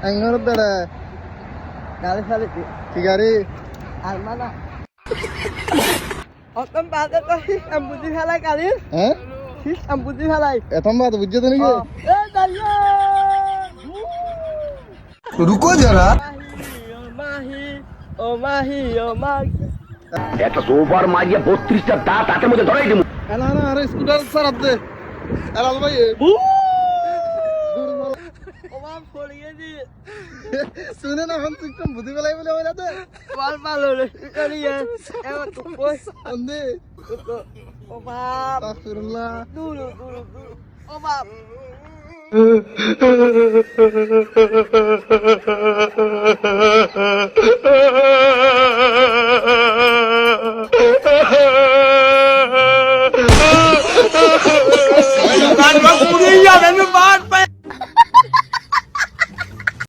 അങ്ങോട്ടടാ Kali kali. ചികാരി Almana. Otom pada to his ambuti halai kali. His ambuti halai. এতম বাদ বুঝছো তো নাকি Daliya. রুকো যারা Mahi. Oh mahi. Oh mahi. একটা সোফার মারিয়া 32টা দাঁত হাতের মধ্যে ধরাই দেবো। এলা না আরে স্কুটার সারাপ দে এলা ভাই Omam phodiye di. শুনে না হন সিস্টেম বুদ্ধি বেলাই বলে হইলা তো Wal palo le. Kali ya. Ewa tu boy. অন্দে Omam. আস্তাগফিরুল্লাহ Dulu. Omam. Kan aku dia